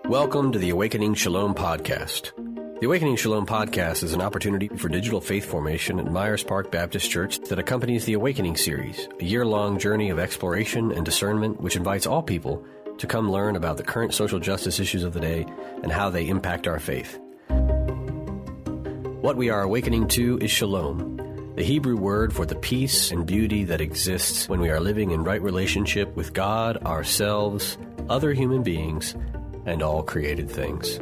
Welcome to the Awakening Shalom podcast. The Awakening Shalom podcast is an opportunity for digital faith formation at Myers Park Baptist Church that accompanies the Awakening series, a year-long journey of exploration and discernment which invites all people to come learn about the current social justice issues of the day and how they impact our faith. What we are awakening to is Shalom, the Hebrew word for the peace and beauty that exists when we are living in right relationship with God, ourselves, other human beings, and all created things.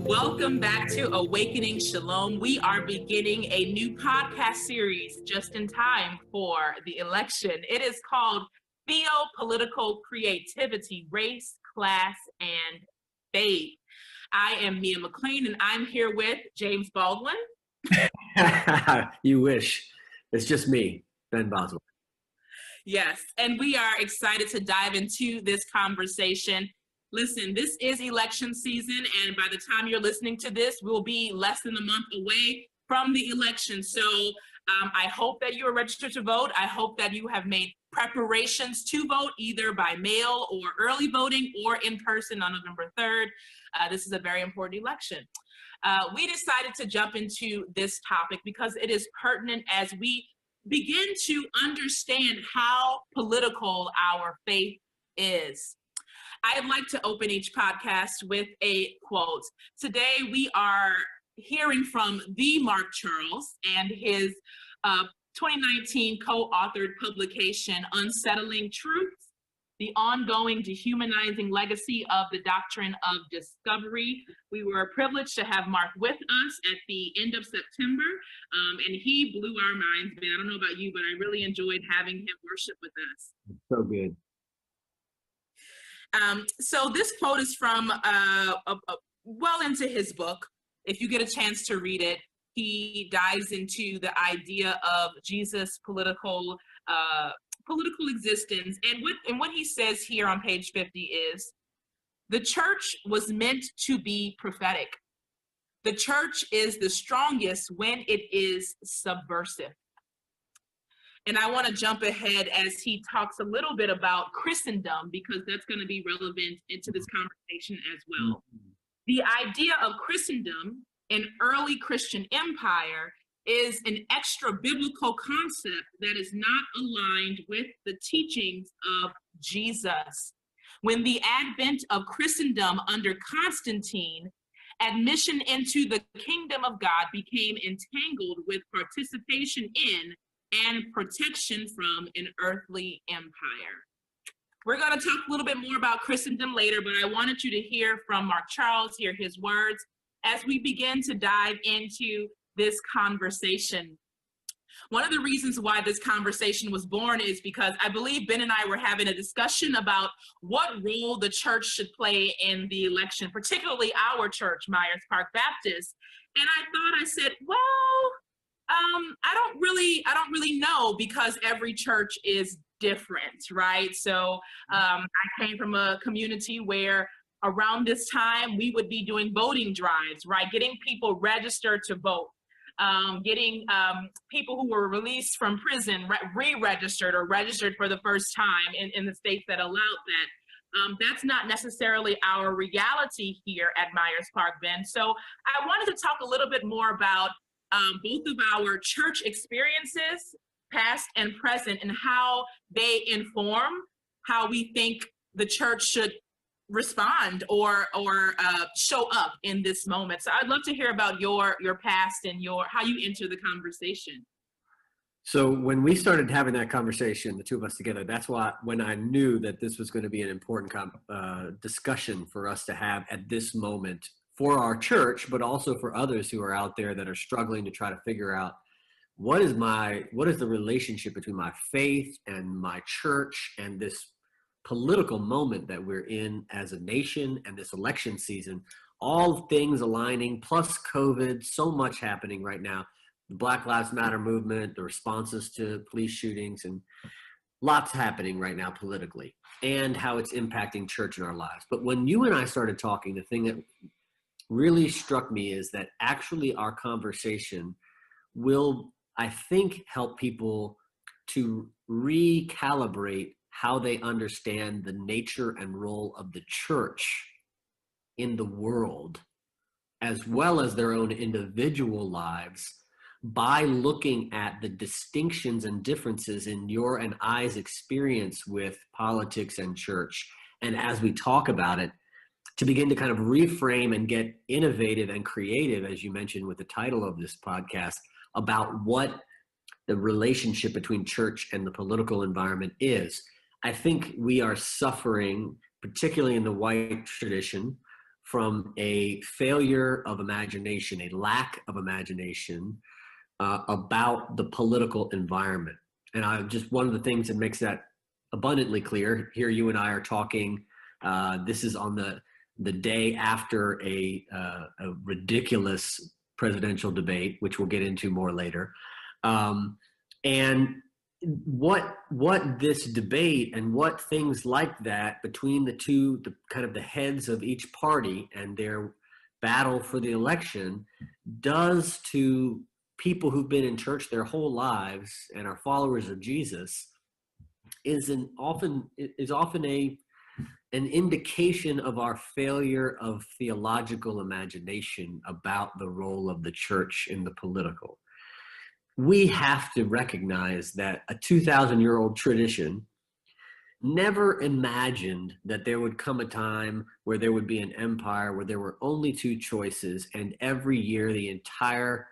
Welcome back to Awakening Shalom. We are beginning a new podcast series just in time for the election. It is called Theo-Political Creativity, Race, Class, and Faith. I am Mia McLean, and I'm here with James Baldwin. You wish. It's just me, Ben Boswell. Yes, and we are excited to dive into this conversation. Listen, this is election season, and by the time you're listening to this, we'll be less than a month away from the election. So I hope that you are registered to vote. I hope that you have made preparations to vote, either by mail or early voting or in person on November 3rd. This is a very important election. We decided to jump into this topic because it is pertinent as we begin to understand how political our faith is. I'd like to open each podcast with a quote. Today we are hearing from the Mark Charles and his 2019 co-authored publication, Unsettling Truths, the ongoing dehumanizing legacy of the doctrine of discovery. We were privileged to have Mark with us at the end of September, and he blew our minds, Ben. I don't know about you, but I really enjoyed having him worship with us. So good. So this quote is from well into his book. If you get a chance to read it, he dives into the idea of Jesus' political existence. And what he says here on page 50 is, the church was meant to be prophetic. The church is the strongest when it is subversive. And I want to jump ahead as he talks a little bit about Christendom, because that's going to be relevant into this conversation as well. The idea of Christendom, an early Christian empire, is an extra biblical concept that is not aligned with the teachings of Jesus. When the advent of Christendom under Constantine, admission into the kingdom of God became entangled with participation in and protection from an earthly empire. We're going to talk a little bit more about Christendom later, but I wanted you to hear from Mark Charles, hear his words as we begin to dive into this conversation. One of the reasons why this conversation was born is because I believe Ben and I were having a discussion about what role the church should play in the election, particularly our church, Myers Park Baptist. And I said, well, I don't really know, because every church is different, right? So I came from a community where around this time we would be doing voting drives, right? Getting people registered to vote, getting people who were released from prison re-registered or registered for the first time in the states that allowed that. That's not necessarily our reality here at Myers Park, Ben. So I wanted to talk a little bit more about both of our church experiences, past and present, and how they inform how we think the church should respond or show up in this moment. So I'd love to hear about your past and how you enter the conversation. So when we started having that conversation, the two of us together, that's when I knew that this was going to be an important discussion for us to have at this moment for our church, but also for others who are out there that are struggling to try to figure out what is the relationship between my faith and my church and this political moment that we're in as a nation and this election season, all things aligning, plus COVID, so much happening right now, the Black Lives Matter movement, the responses to police shootings, and lots happening right now politically, and how it's impacting church in our lives. But when you and I started talking, the thing that really struck me is that actually our conversation will, I think, help people to recalibrate how they understand the nature and role of the church in the world, as well as their own individual lives, by looking at the distinctions and differences in your and I's experience with politics and church. And as we talk about it, to begin to kind of reframe and get innovative and creative, as you mentioned with the title of this podcast, about what the relationship between church and the political environment is. I think we are suffering, particularly in the white tradition, from a failure of imagination, a lack of imagination about the political environment. And just one of the things that makes that abundantly clear, here you and I are talking, this is on the day after a ridiculous presidential debate, which we'll get into more later. And what this debate and what things like that between the kind of the heads of each party and their battle for the election does to people who've been in church their whole lives and are followers of Jesus is often an indication of our failure of theological imagination about the role of the church in the political. We have to recognize that a 2,000-year-old tradition never imagined that there would come a time where there would be an empire where there were only two choices, and every year the entire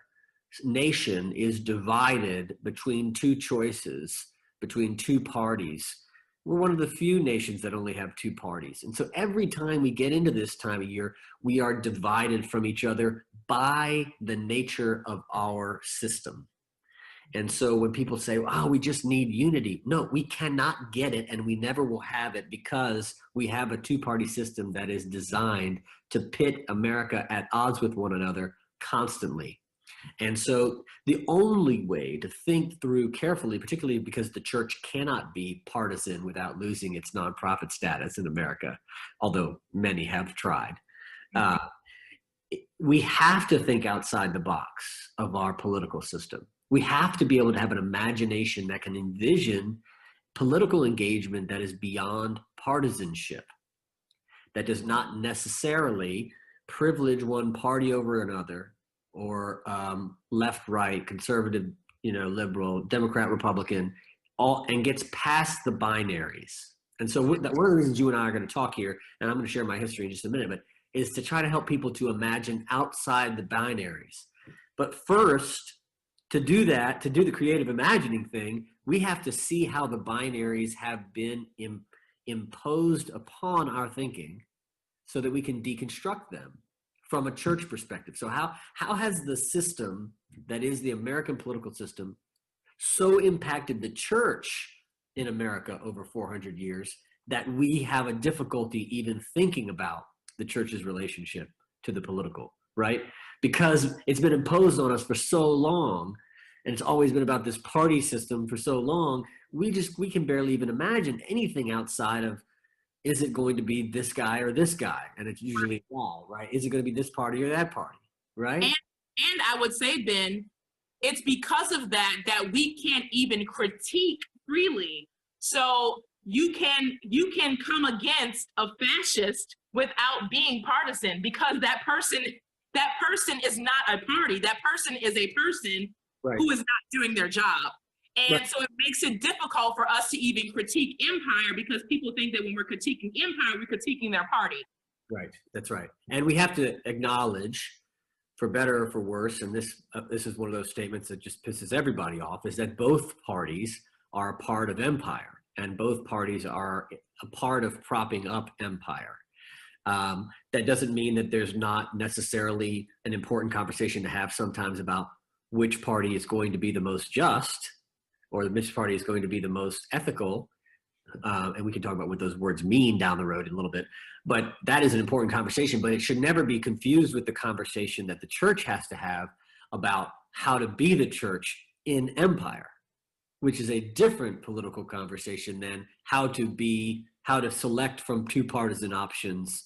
nation is divided between two choices, between two parties. We're one of the few nations that only have two parties. And so every time we get into this time of year, we are divided from each other by the nature of our system. And so when people say, oh, we just need unity, no, we cannot get it, and we never will have it, because we have a two-party system that is designed to pit America at odds with one another constantly. And so the only way to think through carefully, particularly because the church cannot be partisan without losing its nonprofit status in America, although many have tried, we have to think outside the box of our political system. We have to be able to have an imagination that can envision political engagement that is beyond partisanship, that does not necessarily privilege one party over another, or left, right, conservative, liberal, Democrat, Republican, and gets past the binaries. And so one of the reasons you and I are going to talk here, and I'm going to share my history in just a minute, but is to try to help people to imagine outside the binaries. But first, to do that, to do the creative imagining thing, we have to see how the binaries have been imposed upon our thinking so that we can deconstruct them from a church perspective. So how has the system that is the American political system so impacted the church in America over 400 years that we have a difficulty even thinking about the church's relationship to the political, right? Because it's been imposed on us for so long, and it's always been about this party system for so long, we can barely even imagine anything outside of, is it going to be this guy or this guy? And it's usually a guy, right? Is it going to be this party or that party, right? And I would say, Ben, it's because of that we can't even critique freely. So you can come against a fascist without being partisan, because that person is not a party. That person is a person who is not doing their job. And so it makes it difficult for us to even critique empire, because people think that when we're critiquing empire, we're critiquing their party. Right, that's right. And we have to acknowledge, for better or for worse, and this is one of those statements that just pisses everybody off, is that both parties are a part of empire, and both parties are a part of propping up empire. That doesn't mean that there's not necessarily an important conversation to have sometimes about which party is going to be the most just, or which party is going to be the most ethical. And we can talk about what those words mean down the road in a little bit. But that is an important conversation, but it should never be confused with the conversation that the church has to have about how to be the church in empire, which is a different political conversation than how to select from two partisan options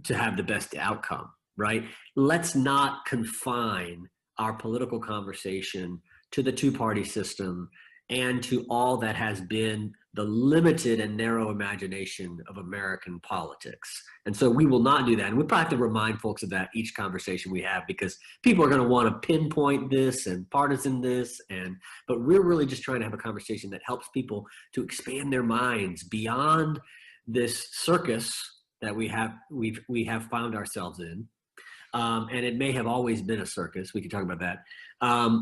to have the best outcome, right? Let's not confine our political conversation to the two-party system and to all that has been the limited and narrow imagination of American politics. And so we will not do that. And we probably have to remind folks of that each conversation we have, because people are going to want to pinpoint this and partisan this. But we're really just trying to have a conversation that helps people to expand their minds beyond this circus that we have found ourselves in. And it may have always been a circus. We can talk about that.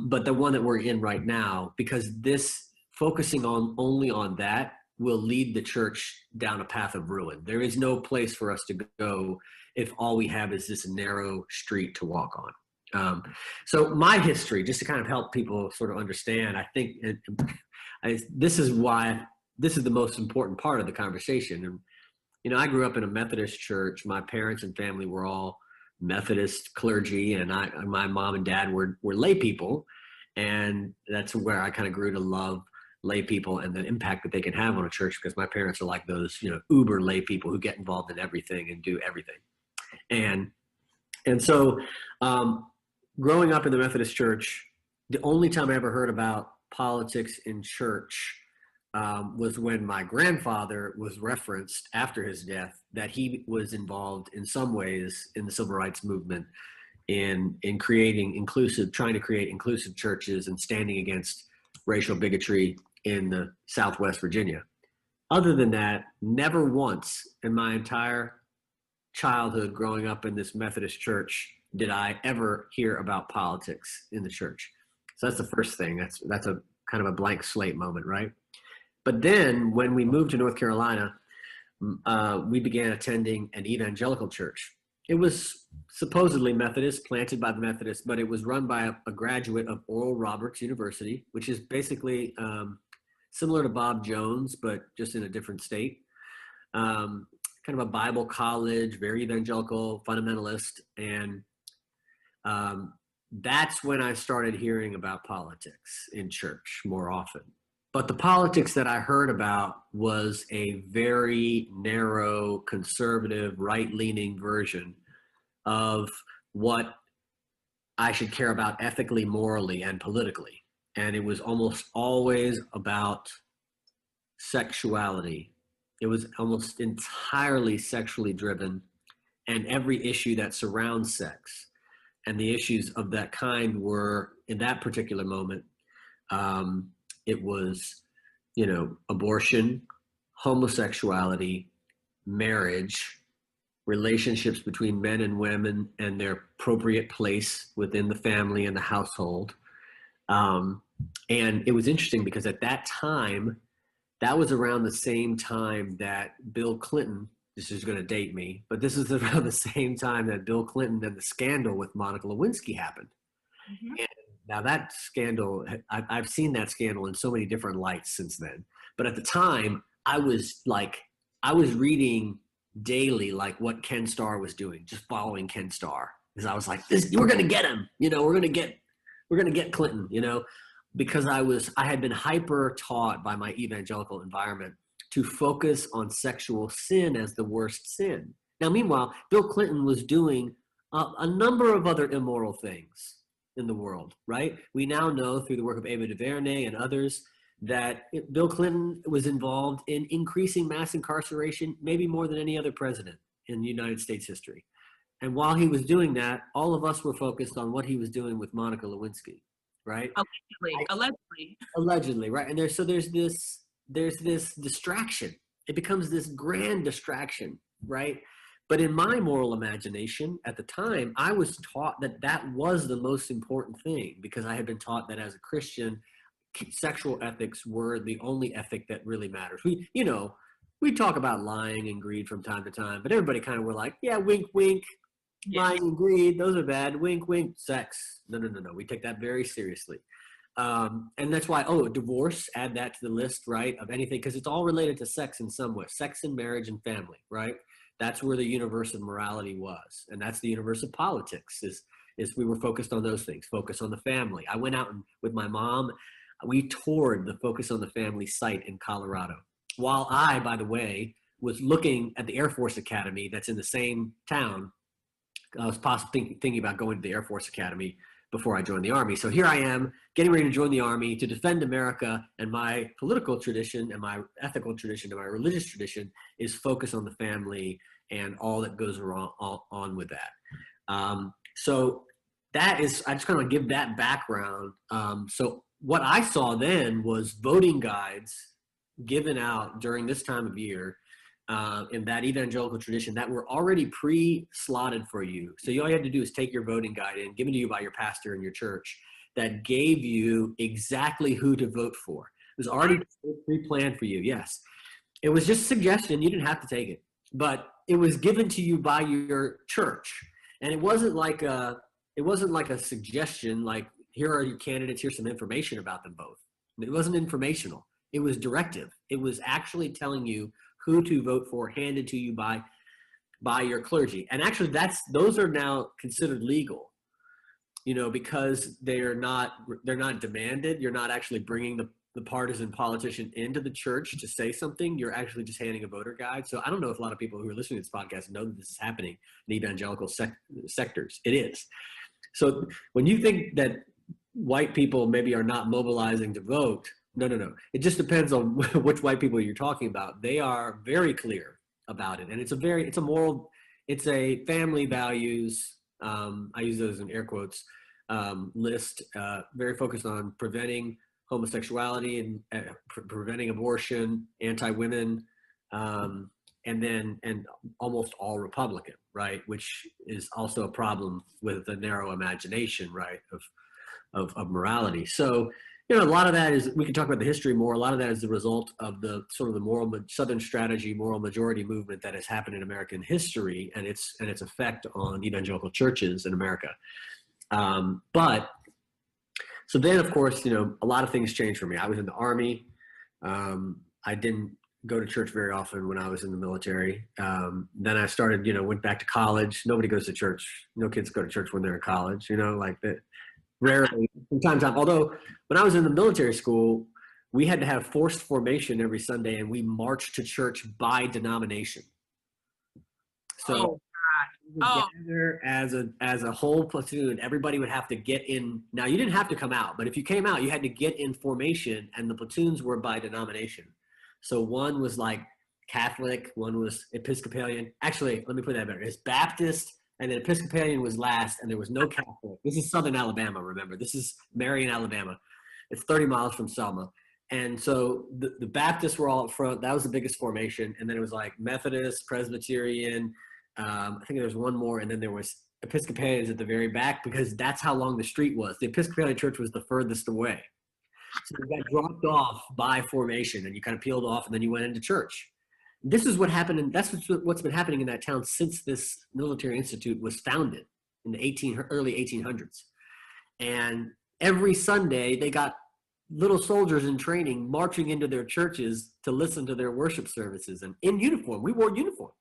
But the one that we're in right now, because this focusing only on that will lead the church down a path of ruin. There is no place for us to go if all we have is this narrow street to walk on. So my history, just to kind of help people sort of understand, I think this is the most important part of the conversation. And, I grew up in a Methodist church. My parents and family were all Methodist clergy, and my mom and dad were lay people. And that's where I kind of grew to love lay people and the impact that they can have on a church, because my parents are like those, uber lay people who get involved in everything and do everything. And so growing up in the Methodist church, the only time I ever heard about politics in church was when my grandfather was referenced after his death, that he was involved in some ways in the civil rights movement, in trying to create inclusive churches and standing against racial bigotry in the Southwest Virginia. Other than that, never once in my entire childhood growing up in this Methodist church did I ever hear about politics in the church. So that's the first thing. That's a kind of a blank slate moment, right? But then when we moved to North Carolina, we began attending an evangelical church. It was supposedly Methodist, planted by the Methodists, but it was run by a graduate of Oral Roberts University, which is basically similar to Bob Jones, but just in a different state. Kind of a Bible college, very evangelical, fundamentalist. And that's when I started hearing about politics in church more often. But the politics that I heard about was a very narrow, conservative, right-leaning version of what I should care about ethically, morally, and politically. And it was almost always about sexuality. It was almost entirely sexually driven, and every issue that surrounds sex. And the issues of that kind were, in that particular moment, it was, abortion, homosexuality, marriage, relationships between men and women and their appropriate place within the family and the household. And it was interesting because at that time, that was around the same time that Bill Clinton, this is going to date me, but this is around the same time that Bill Clinton and the scandal with Monica Lewinsky happened. Mm-hmm. And now that scandal, I've seen that scandal in so many different lights since then. But at the time, I was reading daily, like what Ken Starr was doing, just following Ken Starr. Because I was like, we're going to get him, we're going to get Clinton, because I had been hyper taught by my evangelical environment to focus on sexual sin as the worst sin. Now, meanwhile, Bill Clinton was doing a number of other immoral things in the world, right? We now know through the work of Ava DuVernay and others that Bill Clinton was involved in increasing mass incarceration, maybe more than any other president in United States history. And while he was doing that, all of us were focused on what he was doing with Monica Lewinsky, right? Allegedly, right? And there's this distraction. It becomes this grand distraction, right? But in my moral imagination at the time, I was taught that was the most important thing, because I had been taught that as a Christian, sexual ethics were the only ethic that really matters. We talk about lying and greed from time to time, but everybody kind of were like, yeah, wink, wink, yes. Lying and greed, those are bad. Wink, wink, sex. No. We take that very seriously. And that's why, divorce, add that to the list, right, of anything, because it's all related to sex in some way, sex and marriage and family, right? That's where the universe of morality was. And that's the universe of politics is we were focused on those things, focus on the family. I went out with my mom, we toured the Focus on the Family site in Colorado. While I, by the way, was looking at the Air Force Academy that's in the same town. I was possibly thinking about going to the Air Force Academy before I joined the Army. So here I am getting ready to join the Army to defend America, and my political tradition and my ethical tradition and my religious tradition is focused on the family and all that goes on with that. So that is, I just kind of give that background. So what I saw then was voting guides given out during this time of year in that evangelical tradition that were already pre-slotted for you. So all you had to do is take your voting guide in, given to you by your pastor in your church, that gave you exactly who to vote for. It was already pre-planned for you, yes. It was just a suggestion, you didn't have to take it, but it was given to you by your church. And it wasn't like a suggestion, like, here are your candidates, here's some information about them both. It wasn't informational, it was directive. It was actually telling you who to vote for, handed to you by your clergy. And actually those are now considered legal, because they're not demanded. You're not actually bringing the partisan politician into the church to say something. You're actually just handing a voter guide. So I don't know if a lot of people who are listening to this podcast know that this is happening in evangelical sectors. It is. So when you think that white people maybe are not mobilizing to vote, no. It just depends on which white people you're talking about. They are very clear about it. And it's a family values, I use those in air quotes, list, very focused on preventing homosexuality and preventing abortion, anti-women, and almost all Republican, right? Which is also a problem with the narrow imagination, right, of morality. So, a lot of that is, we can talk about the history more. A lot of that is the result of the sort of the Southern strategy, moral majority movement that has happened in American history, and its effect on evangelical churches in America. So then, of course, a lot of things changed for me. I was in the Army. I didn't go to church very often when I was in the military. Then I started, went back to college. Nobody goes to church. No kids go to church when they're in college, like that. Rarely, from time to time. Although when I was in the military school, we had to have forced formation every Sunday, and we marched to church by denomination. So together as a whole platoon, everybody would have to get in. Now, you didn't have to come out, but if you came out, you had to get in formation, and the platoons were by denomination. So one was like Catholic, one was Episcopalian. Actually, let me put that better. It's Baptist, and then Episcopalian was last, and there was no Catholic. This is Southern Alabama, remember. This is Marion, Alabama. It's 30 miles from Selma. And so the Baptists were all up front. That was the biggest formation. And then it was like Methodist, Presbyterian. I think there was one more. And then there was Episcopalians at the very back, because that's how long the street was. The Episcopalian church was the furthest away. So you got dropped off by formation, and you kind of peeled off, and then you went into church. This is what happened, and that's what's been happening in that town since this military institute was founded in the early 1800s. And every Sunday, they got little soldiers in training marching into their churches to listen to their worship services, and in uniform. We wore uniform.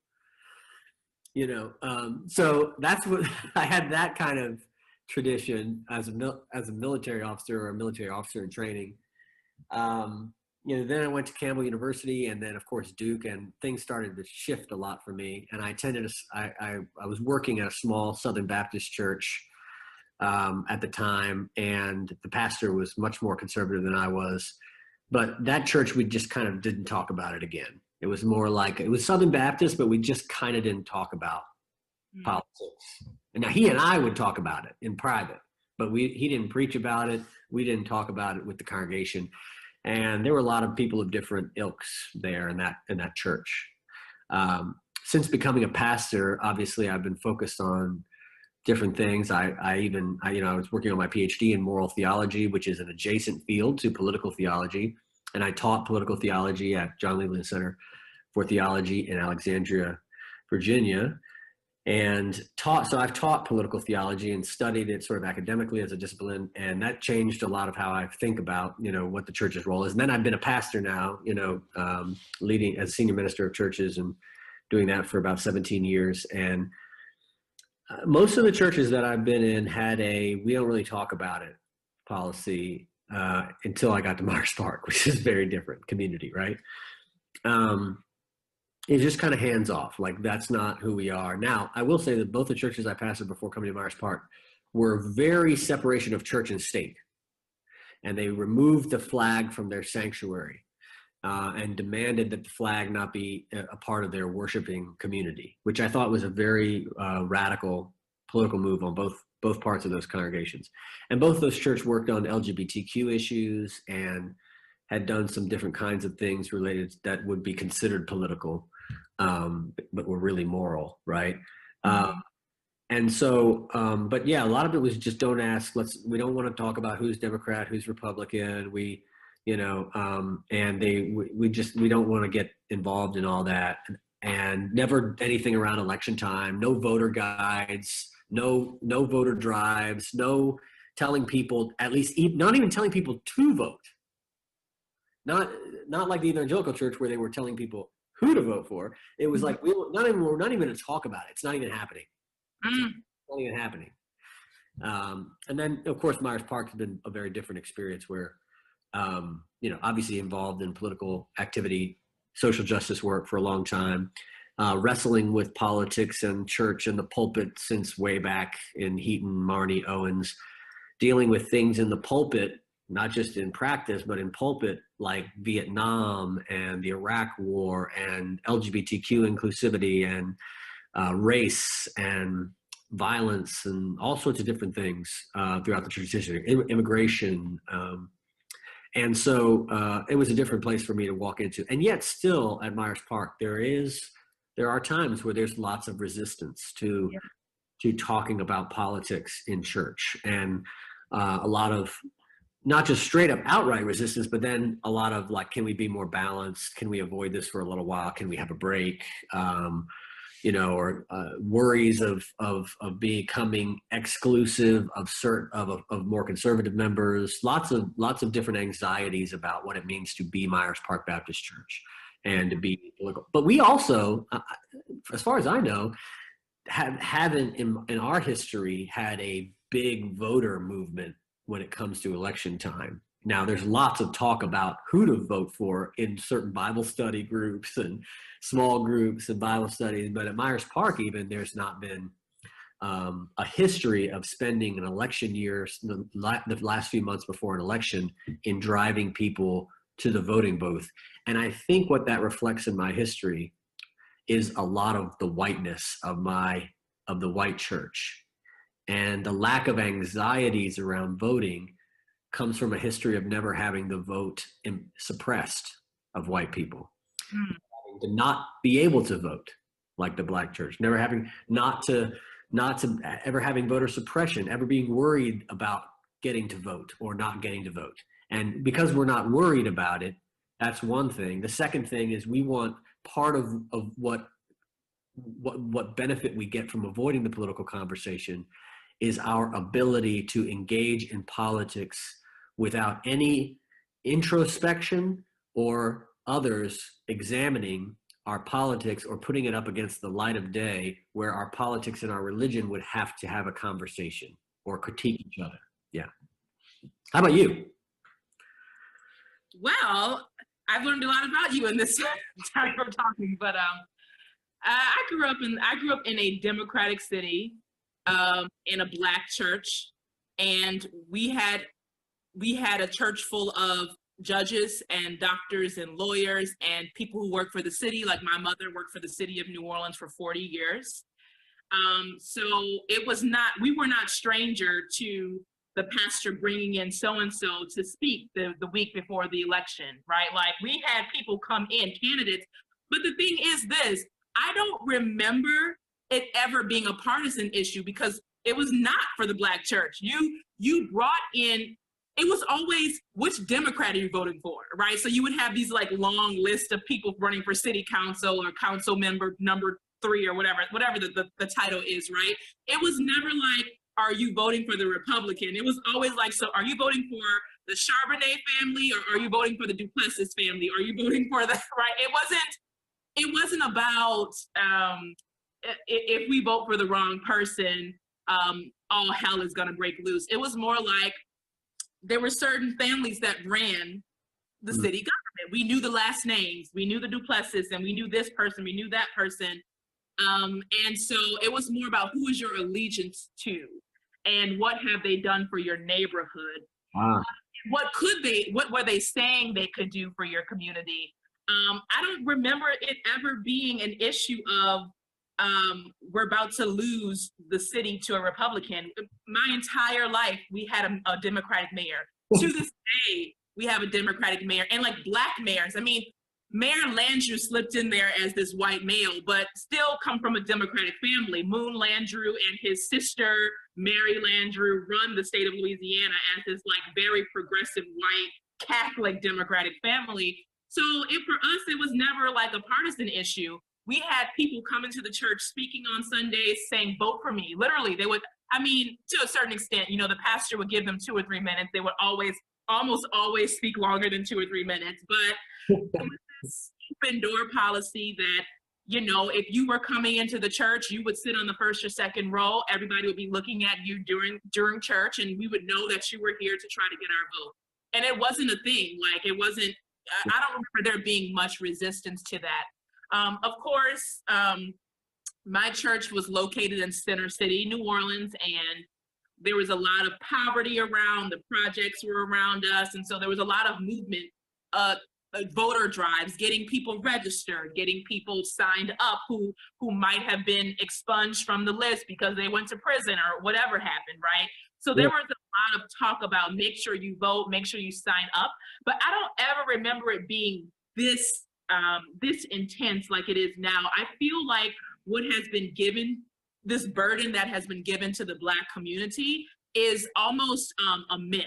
So that's what I had, that kind of tradition as a military officer, or a military officer in training. Then I went to Campbell University, and then of course Duke, and things started to shift a lot for me. And I was working at a small Southern Baptist church at the time, and the pastor was much more conservative than I was. But that church, we just kind of didn't talk about it again. It was more like, it was Southern Baptist, but we just kind of didn't talk about politics. And now he and I would talk about it in private, but he didn't preach about it. We didn't talk about it with the congregation. And there were a lot of people of different ilks there in that church. Since becoming a pastor, obviously I've been focused on different things. I was working on my PhD in moral theology, which is an adjacent field to political theology. And I taught political theology at John Leland Center for Theology in Alexandria, Virginia. And I've taught political theology and studied it sort of academically as a discipline, and that changed a lot of how I think about, what the church's role is. And then I've been a pastor now, leading as senior minister of churches and doing that for about 17 years. And most of the churches that I've been in had we don't really talk about it policy until I got to Myers Park, which is a very different community, right? It's just kind of hands off. Like, that's not who we are. Now, I will say that both the churches I pastored before coming to Myers Park were very separation of church and state. And they removed the flag from their sanctuary and demanded that the flag not be a part of their worshiping community, which I thought was a very radical political move on both parts of those congregations. And both those churches worked on LGBTQ issues and had done some different kinds of things related that would be considered political, but were really moral, right? And so, but yeah, a lot of it was just don't ask. We don't want to talk about who's Democrat, who's Republican. We don't want to get involved in all that, and never anything around election time. No voter guides, no voter drives, no telling people, at least not even telling people to vote. Not like the Evangelical Church where they were telling people who to vote for. It was like we're not even going to talk about it. It's not even happening. It's not even happening. And then, of course, Myers Park has been a very different experience where, obviously involved in political activity, social justice work for a long time, wrestling with politics and church and the pulpit since way back in Heaton, Marnie, Owens, dealing with things in the pulpit, not just in practice, but in pulpit, like Vietnam and the Iraq War and LGBTQ inclusivity and race and violence and all sorts of different things throughout the church's history, immigration. And so it was a different place for me to walk into. And yet still at Myers Park, there are times where there's lots of resistance to talking about politics in church, and a lot of not just straight up outright resistance, but then a lot of like, can we be more balanced? Can we avoid this for a little while? Can we have a break? Or worries of becoming exclusive of more conservative members. Lots of different anxieties about what it means to be Myers Park Baptist Church and to be political. But we also, as far as I know, haven't in our history had a big voter movement when it comes to election time. Now, there's lots of talk about who to vote for in certain Bible study groups and small groups and Bible studies, but at Myers Park even, there's not been a history of spending an election year, the last few months before an election, in driving people to the voting booth. And I think what that reflects in my history is a lot of the whiteness of the white church. And the lack of anxieties around voting comes from a history of never having the vote suppressed of white people. To not be able to vote like the black church, never having not to ever having voter suppression, ever being worried about getting to vote or not getting to vote. And because we're not worried about it, that's one thing. The second thing is we want part of what benefit we get from avoiding the political conversation is our ability to engage in politics without any introspection or others examining our politics or putting it up against the light of day, where our politics and our religion would have to have a conversation or critique each other. Yeah. How about you? Well, I've learned a lot about you in this time we're talking, but I grew up in a democratic city, in a black church, and we had a church full of judges and doctors and lawyers and people who work for the city. Like my mother worked for the city of New Orleans for 40 years. So we were not stranger to the pastor bringing in so-and-so to speak the week before the election, right? Like we had people come in, candidates. But the thing is this, I don't remember it ever being a partisan issue because it was not for the black church. You brought in, it was always, which Democrat are you voting for, right? So you would have these like long list of people running for city council or council member number 3 or whatever the title is, right? It was never like, are you voting for the Republican? It was always like, so are you voting for the Charbonnet family or are you voting for the Duplessis family? Are you voting for the, right? It wasn't about, if we vote for the wrong person, all hell is gonna break loose. It was more like, there were certain families that ran the city government. We knew the last names, we knew the Duplessis, and we knew this person, we knew that person. And so it was more about who is your allegiance to. and what have they done for your neighborhood? What were they saying they could do for your community? I don't remember it ever being an issue of we're about to lose the city to a Republican. My entire life, we had a Democratic mayor. To this day, we have a Democratic mayor, and like Black mayors. I mean, Mayor Landrieu slipped in there as this white male, but still come from a Democratic family. Moon Landrieu and his sister, Mary Landrieu, run the state of Louisiana as this like very progressive white Catholic Democratic family. So for us, it was never like a partisan issue. We had people come into the church speaking on Sundays saying, vote for me. Literally, they would, I mean, to a certain extent, you know, the pastor would give them 2 or 3 minutes. They would almost always speak longer than 2 or 3 minutes. But it was this open door policy that, you know, if you were coming into the church, you would sit on the first or second row. Everybody would be looking at you during church, and we would know that you were here to try to get our vote. And it wasn't a thing. Like, it wasn't, I don't remember there being much resistance to that. Of course, my church was located in Center City, New Orleans, and there was a lot of poverty around. The projects were around us, and so there was a lot of movement, voter drives, getting people registered, getting people signed up who might have been expunged from the list because they went to prison or whatever happened, right? So there was a lot of talk about make sure you vote, make sure you sign up, but I don't ever remember it being this intense like it is now. I feel like what has been given, this burden that has been given to the Black community is almost a myth,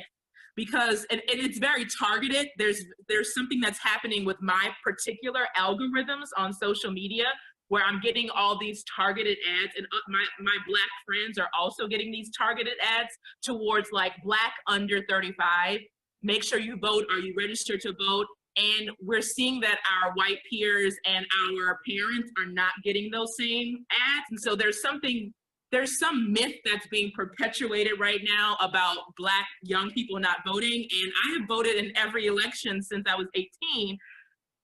because it's very targeted. There's something that's happening with my particular algorithms on social media where I'm getting all these targeted ads, and my Black friends are also getting these targeted ads towards like Black under 35. Make sure you vote. Are you registered to vote? And we're seeing that our white peers and our parents are not getting those same ads. And so there's some myth that's being perpetuated right now about Black young people not voting. And I have voted in every election since I was 18.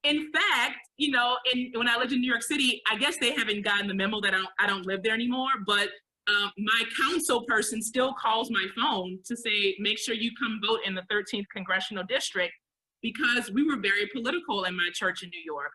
In fact, you know, when I lived in New York City, I guess they haven't gotten the memo that I don't live there anymore, but my council person still calls my phone to say, make sure you come vote in the 13th Congressional District, because we were very political in my church in New York.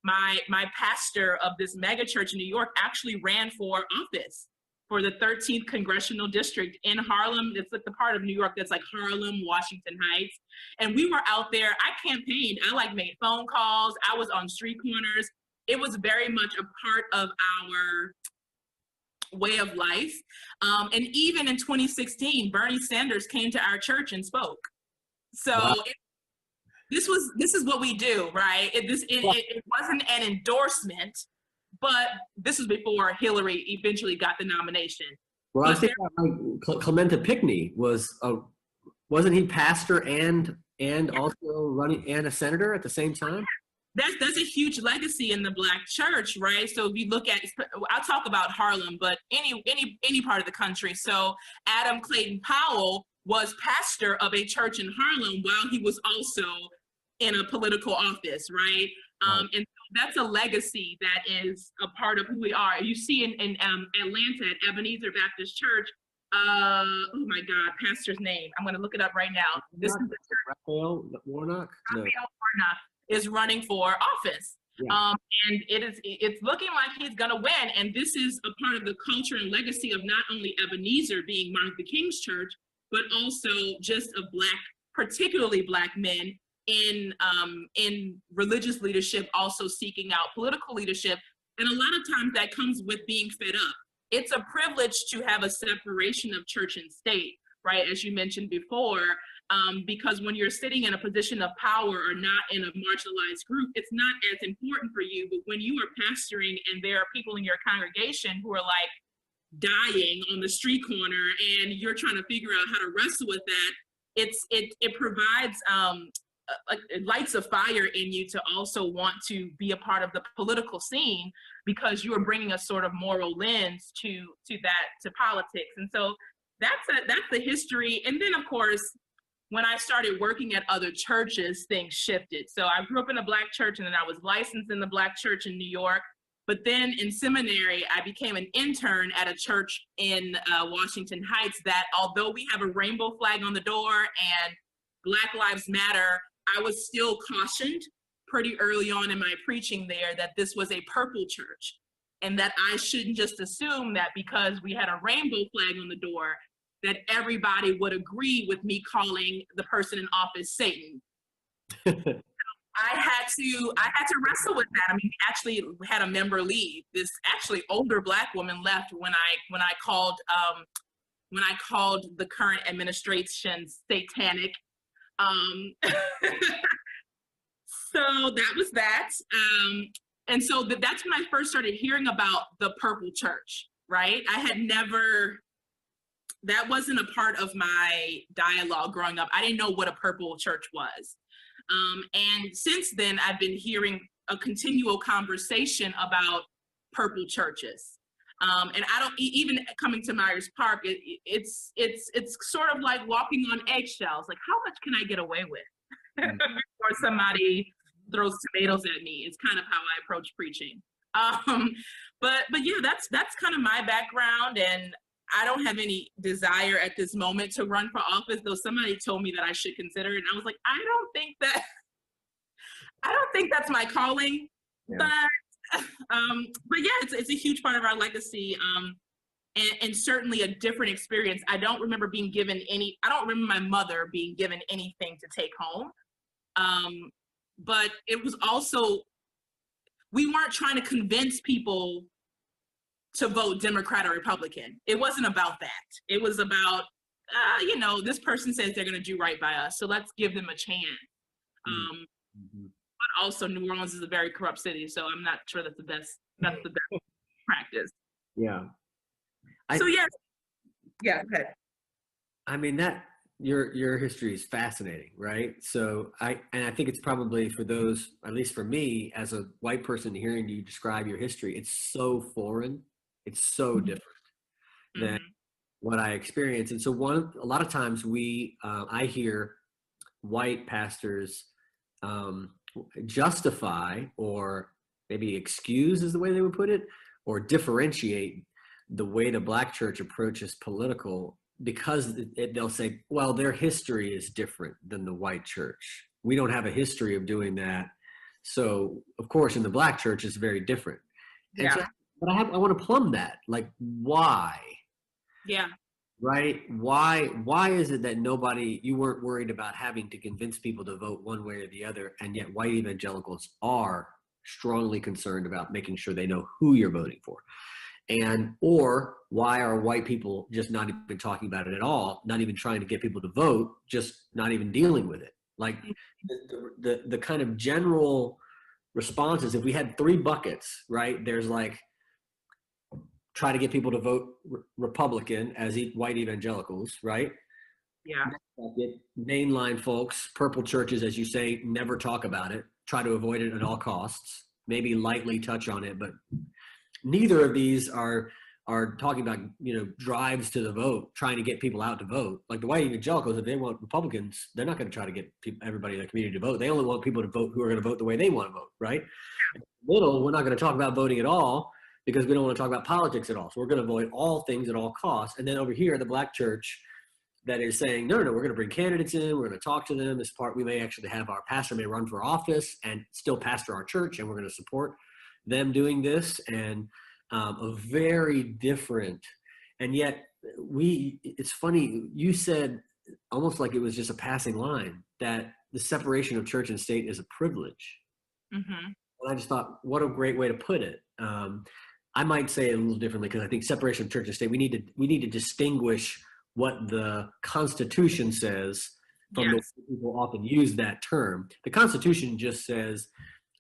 My pastor of this mega church in New York actually ran for office for the 13th Congressional District in Harlem. It's like the part of New York that's like Harlem, Washington Heights. And we were out there, I campaigned, I like made phone calls, I was on street corners. It was very much a part of our way of life. And even in 2016, Bernie Sanders came to our church and spoke. So wow. This is what we do, right? It wasn't an endorsement, but this was before Hillary eventually got the nomination. Well, I think Clementa Pinckney wasn't he pastor and also running and a senator at the same time? That's a huge legacy in the Black church, right? So if you look at, I'll talk about Harlem, but any part of the country. So Adam Clayton Powell was pastor of a church in Harlem while he was also in a political office, right? And so that's a legacy that is a part of who we are. You see in Atlanta at Ebenezer Baptist Church, oh my God, pastor's name. I'm going to look it up right now. This is Raphael Warnock? No. Raphael Warnock is running for office. Yeah. And it's looking like he's going to win. And this is a part of the culture and legacy of not only Ebenezer being Martin Luther King's church, but also just of Black, particularly Black men in religious leadership, also seeking out political leadership. And a lot of times that comes with being fed up. It's a privilege to have a separation of church and state, right? As you mentioned before, because when you're sitting in a position of power or not in a marginalized group, it's not as important for you. But when you are pastoring and there are people in your congregation who are like dying on the street corner and you're trying to figure out how to wrestle with that, it provides it lights a fire in you to also want to be a part of the political scene, because you are bringing a sort of moral lens to politics. And so that's the history. And then of course, when I started working at other churches, things shifted. So I grew up in a Black church, and then I was licensed in the Black church in New York. But then in seminary, I became an intern at a church in Washington Heights that, although we have a rainbow flag on the door and Black Lives Matter, I was still cautioned pretty early on in my preaching there that this was a purple church, and that I shouldn't just assume that because we had a rainbow flag on the door that everybody would agree with me calling the person in office Satan. I had to wrestle with that. I mean, we actually had a member leave. This actually older Black woman left when I called the current administration satanic. So that was that. And so that's when I first started hearing about the purple church, right? That wasn't a part of my dialogue growing up. I didn't know what a purple church was. And since then, I've been hearing a continual conversation about purple churches. And I don't even coming to Myers Park, it's sort of like walking on eggshells. Like, how much can I get away with before somebody throws tomatoes at me? It's kind of how I approach preaching. But yeah, that's kind of my background, and I don't have any desire at this moment to run for office, though somebody told me that I should consider it. And I was like, I don't think that's my calling. Yeah. But yeah, it's a huge part of our legacy. And certainly a different experience. I don't remember my mother being given anything to take home. But it was also, we weren't trying to convince people to vote Democrat or Republican. It wasn't about that. It was about, this person says they're going to do right by us, so let's give them a chance. But also, New Orleans is a very corrupt city, so I'm not sure that's the best practice. Yeah. Yeah. Okay. I mean, that your history is fascinating, right? So I think it's probably for those, at least for me, as a white person hearing you describe your history, it's so foreign. It's so different than what I experience. And so a lot of times I hear white pastors justify, or maybe excuse is the way they would put it, or differentiate the way the Black church approaches political, because they'll say, well, their history is different than the white church. We don't have a history of doing that. So of course in the Black church it's very different. And yeah. So, but I want to plumb that. Like, why? Yeah. Right? Why is it that you weren't worried about having to convince people to vote one way or the other, and yet white evangelicals are strongly concerned about making sure they know who you're voting for? Or why are white people just not even talking about it at all, not even trying to get people to vote, just not even dealing with it? Like the kind of general responses, if we had 3 buckets, right? There's like, try to get people to vote Republican as white evangelicals, right? Yeah. Mainline folks, purple churches, as you say, never talk about it, try to avoid it at all costs, maybe lightly touch on it, but neither of these are talking about, drives to the vote, trying to get people out to vote. Like the white evangelicals, if they want Republicans, they're not going to try to get everybody in the community to vote. They only want people to vote who are going to vote the way they want to vote, right? In the middle, we're not going to talk about voting at all because we don't want to talk about politics at all. So we're going to avoid all things at all costs. And then over here, the Black church that is saying, no, we're going to bring candidates in. We're going to talk to them. This part, we may actually have our pastor may run for office and still pastor our church, and we're going to support them doing this. And a very different, and yet it's funny, you said almost like it was just a passing line that the separation of church and state is a privilege. And I just thought, what a great way to put it. I might say it a little differently, because I think separation of church and state, we need to distinguish what the Constitution says from the way people often use that term. The Constitution just says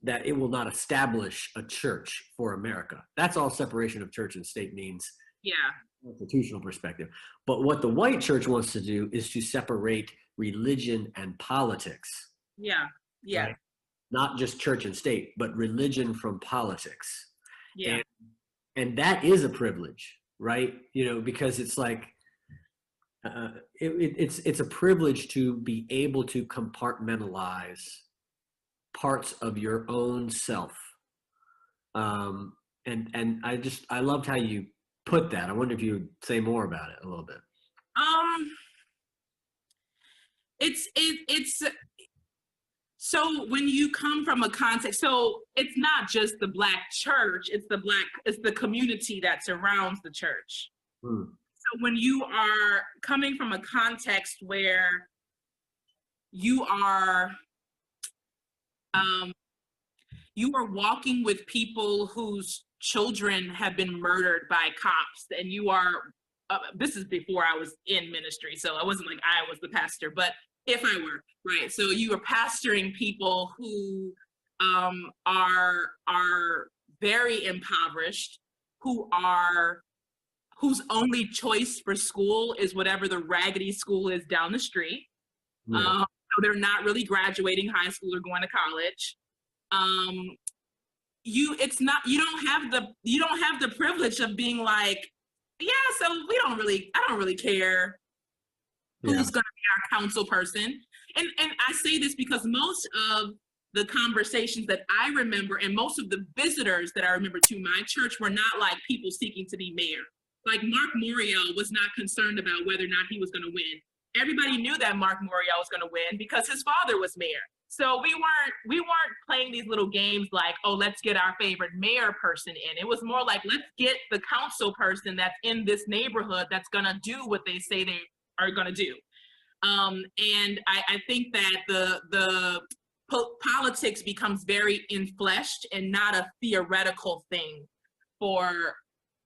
that it will not establish a church for America. That's all separation of church and state means. Yeah. From a constitutional perspective. But what the white church wants to do is to separate religion and politics. Yeah. Yeah. Right? Not just church and state, but religion from politics. Yeah. And that is a privilege, right? Because it's like, it's a privilege to be able to compartmentalize parts of your own self And I loved how you put that. I wonder if you would say more about it a little bit. It's so when you come from a context, so it's not just the Black church, it's the community that surrounds the church. So when you are coming from a context where you are walking with people whose children have been murdered by cops, and you are this is before I was in ministry, so it wasn't like I was the pastor, but if I were, right? So you are pastoring people who are very impoverished, whose only choice for school is whatever the raggedy school is down the street. So they're not really graduating high school or going to college. You don't have the privilege of being like, yeah, so I don't really care who's going to be our council person. And I say this because most of the conversations that I remember and most of the visitors that I remember to my church were not like people seeking to be mayor. Like Mark Morial was not concerned about whether or not he was going to win. Everybody knew that Mark Morial was going to win because his father was mayor. So we weren't playing these little games like, oh, let's get our favorite mayor person in. It was more like, let's get the council person that's in this neighborhood that's going to do what they say they are going to do. And I think that the politics becomes very infleshed and not a theoretical thing for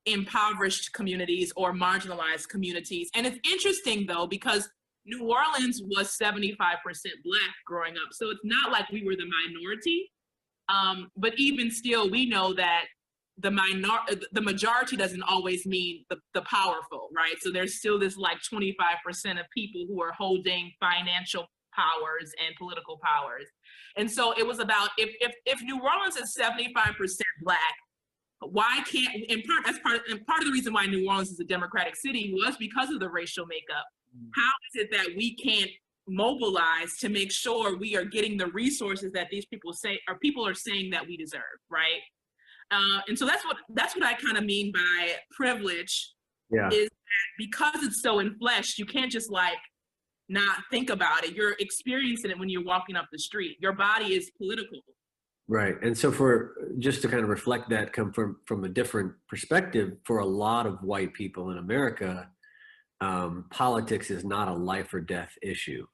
impoverished communities or marginalized communities. And it's interesting though, because New Orleans was 75% Black growing up. So it's not like we were the minority. But even still, we know that the majority doesn't always mean the powerful, right? So there's still this like 25% of people who are holding financial powers and political powers. And so it was about, if New Orleans is 75% Black, why can't, and part of the reason why New Orleans is a Democratic city was because of the racial makeup. How is it that we can't mobilize to make sure we are getting the resources that these people are saying that we deserve, right? And so that's what I kind of mean by privilege. Is that because it's so infleshed, you can't just like not think about it. You're experiencing it when you're walking up the street. Your body is political. Right. And so for just to kind of reflect that, come from a different perspective, for a lot of white people in America, politics is not a life or death issue.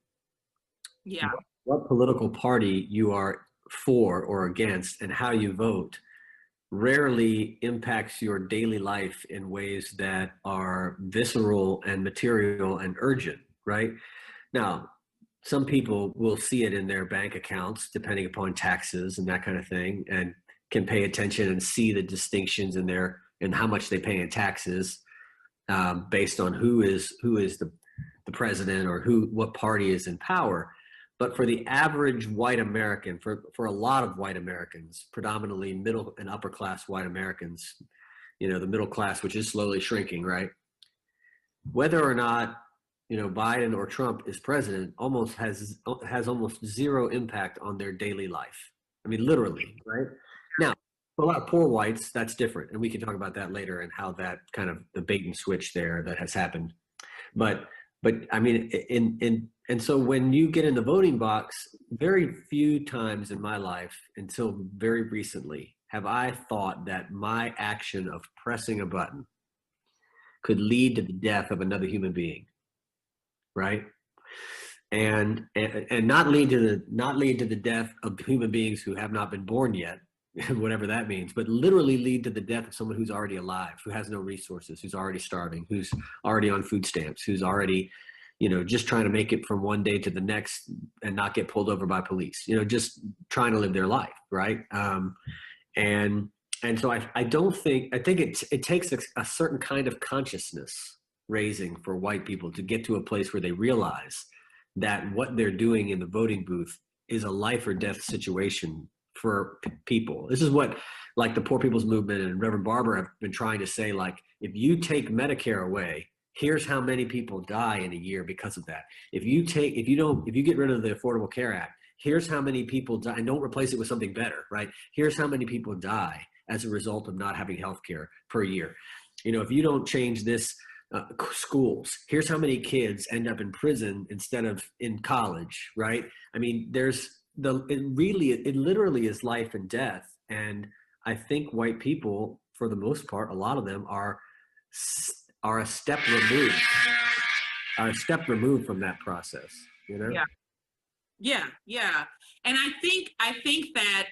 Yeah. What political party you are for or against and how you vote rarely impacts your daily life in ways that are visceral and material and urgent, right? Now, some people will see it in their bank accounts, depending upon taxes and that kind of thing, and can pay attention and see the distinctions in there and how much they pay in taxes based on who is the president or what party is in power. But for the average white American, for a lot of white Americans, predominantly middle and upper class white Americans, the middle class, which is slowly shrinking, right? Whether or not Biden or Trump is president almost has almost zero impact on their daily life. I mean, literally, right? Now, for a lot of poor whites, that's different. And we can talk about that later and how that kind of the bait and switch there that has happened. But I mean, and so when you get in the voting box, very few times in my life until very recently have I thought that my action of pressing a button could lead to the death of another human being. Right. And not lead to the death of human beings who have not been born yet, whatever that means, but literally lead to the death of someone who's already alive, who has no resources, who's already starving, who's already on food stamps, who's already, just trying to make it from one day to the next and not get pulled over by police, just trying to live their life. Right. And so I think it takes a certain kind of consciousness raising for white people to get to a place where they realize that what they're doing in the voting booth is a life or death situation for people. This is what like the Poor People's Movement and Reverend Barber have been trying to say, like, if you take Medicare away, here's how many people die in a year because of that. If you get rid of the Affordable Care Act, here's how many people die, and don't replace it with something better, right? Here's how many people die as a result of not having health care per year. If you don't change this, schools, here's how many kids end up in prison instead of in college, right? I mean, it literally is life and death. And I think white people, for the most part, a lot of them are a step removed from that process, Yeah. And I think that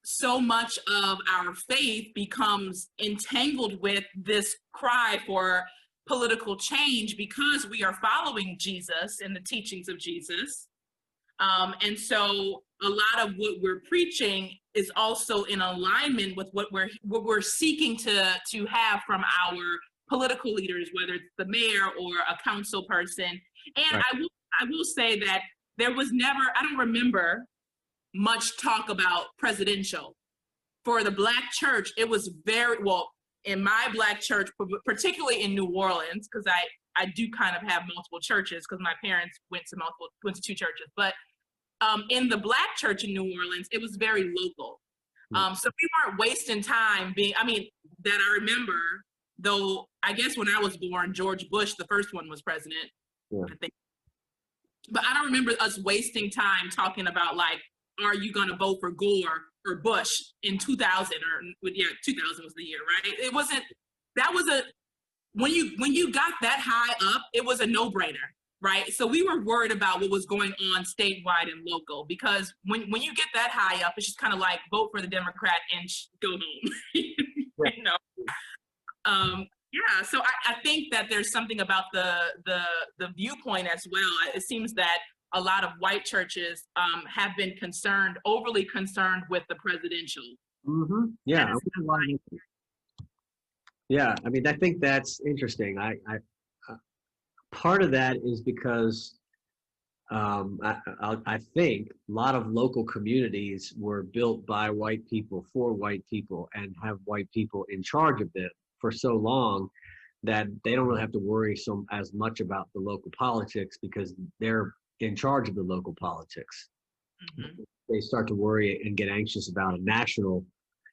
so much of our faith becomes entangled with this cry for political change because we are following Jesus and the teachings of Jesus. And so a lot of what we're preaching is also in alignment with what we're seeking to have from our political leaders, whether it's the mayor or a council person. And right. I will say that there was never, I don't remember much talk about presidential. For the Black church, it was very, well, in my Black church, particularly in New Orleans, because I do kind of have multiple churches because my parents went to two churches, but in the Black church in New Orleans, it was very local. So we weren't wasting time that I remember, though I guess when I was born, George Bush, the first one, was president, I think. But I don't remember us wasting time talking about, like, are you going to vote for Gore or Bush in 2000 2000 was the year, right? It wasn't, when you got that high up, it was a no-brainer, right? So we were worried about what was going on statewide and local, because when you get that high up, it's just kind of like vote for the Democrat and go home, Yeah, so I think that there's something about the viewpoint as well. It seems that a lot of white churches have been overly concerned with the presidential. Mm-hmm. Yeah. Yeah, I mean, I think that's interesting. I part of that is because I think a lot of local communities were built by white people for white people and have white people in charge of them for so long that they don't really have to worry as much about the local politics because they're in charge of the local politics. Mm-hmm. They start to worry and get anxious about a national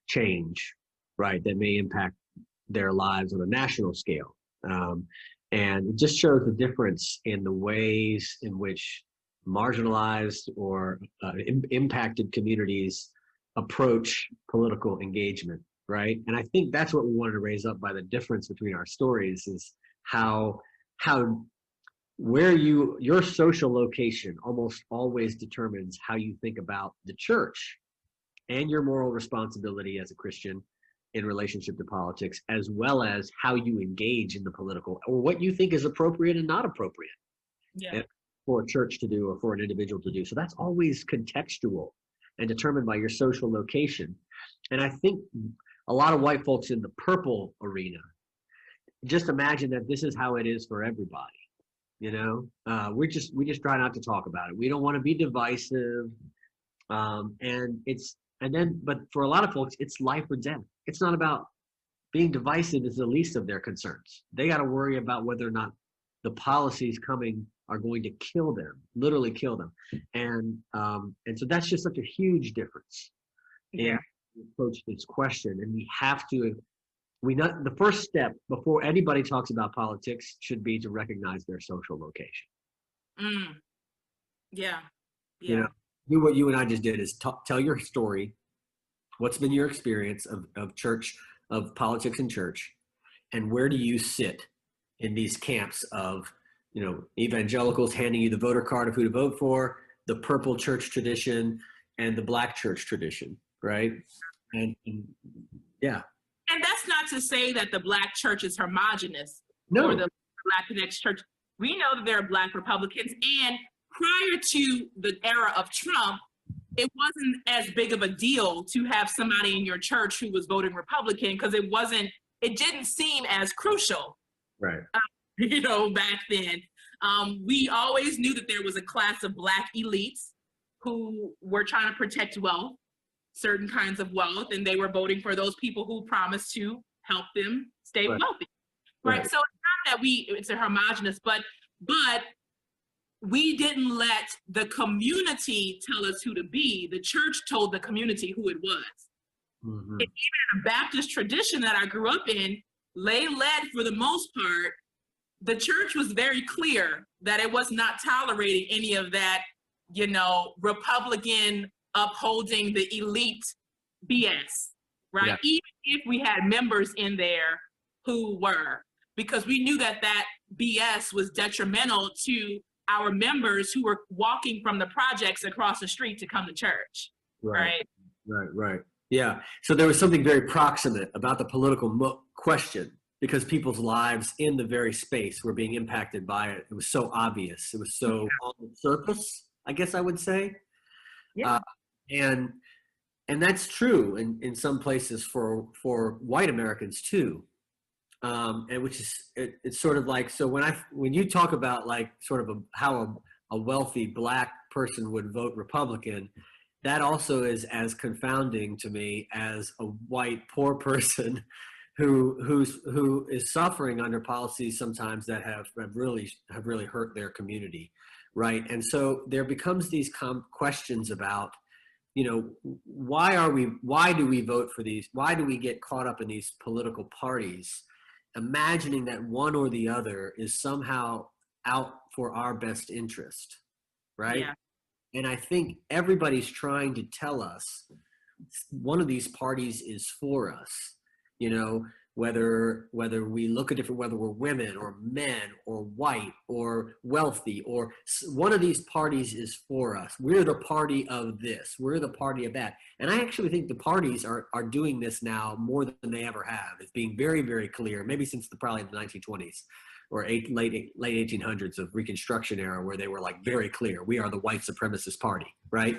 change, right, that may impact their lives on a national scale. And it just shows the difference in the ways in which marginalized or impacted communities approach political engagement, right? And I think that's what we wanted to raise up by the difference between our stories is how your social location almost always determines how you think about the church and your moral responsibility as a Christian in relationship to politics, as well as how you engage in the political or what you think is appropriate and not appropriate for a church to do or for an individual to do. So that's always contextual and determined by your social location. And I think a lot of white folks in the purple arena just imagine that this is how it is for everybody. We just try not to talk about it. We don't want to be divisive. But for a lot of folks, it's life or death. It's not about being divisive is the least of their concerns. They got to worry about whether or not the policies coming are going to kill them, literally kill them. And so that's just such a huge difference in approach to this question. And the first step before anybody talks about politics should be to recognize their social location. Yeah. Do what you and I just did is tell your story. What's been your experience of church, of politics and church, and where do you sit in these camps of, evangelicals handing you the voter card of who to vote for, the purple church tradition, and the Black church tradition, right? And that's not to say that the Black church is homogenous. No. Or the Latinx church. We know that there are Black Republicans, and prior to the era of Trump, it wasn't as big of a deal to have somebody in your church who was voting Republican because it didn't seem as crucial. Right. Back then. We always knew that there was a class of Black elites who were trying to protect wealth, certain kinds of wealth, and they were voting for those people who promised to help them stay wealthy. Right. So it's not that it's a homogenous, but we didn't let the community tell us who to be. The church told the community who it was. Mm-hmm. And even in a Baptist tradition that I grew up in, lay-led for the most part, the church was very clear that it was not tolerating any of that, Republican upholding the elite BS, right? Yeah. Even if we had members in there who were, because we knew that BS was detrimental to our members who were walking from the projects across the street to come to church, right? Right. Yeah. So there was something very proximate about the political question, because people's lives in the very space were being impacted by it. It was so obvious. It was so on the surface, I guess I would say. Yeah. And that's true in some places for white Americans too. And which is, it's sort of like, so when you talk about like sort of how a wealthy Black person would vote Republican, that also is as confounding to me as a white poor person who is suffering under policies sometimes that have really hurt their community, right? And so there becomes these questions about, why do we vote for these? Why do we get caught up in these political parties, imagining that one or the other is somehow out for our best interest, right? Yeah. And I think everybody's trying to tell us one of these parties is for us, whether we look at different, whether we're women or men or white or wealthy, or one of these parties is for us. We're the party of this. We're the party of that. And I actually think the parties are doing this now more than they ever have. It's being very, very clear, maybe since probably the 1920s. Or late 1800s of Reconstruction era, where they were like very clear, we are the white supremacist party, right?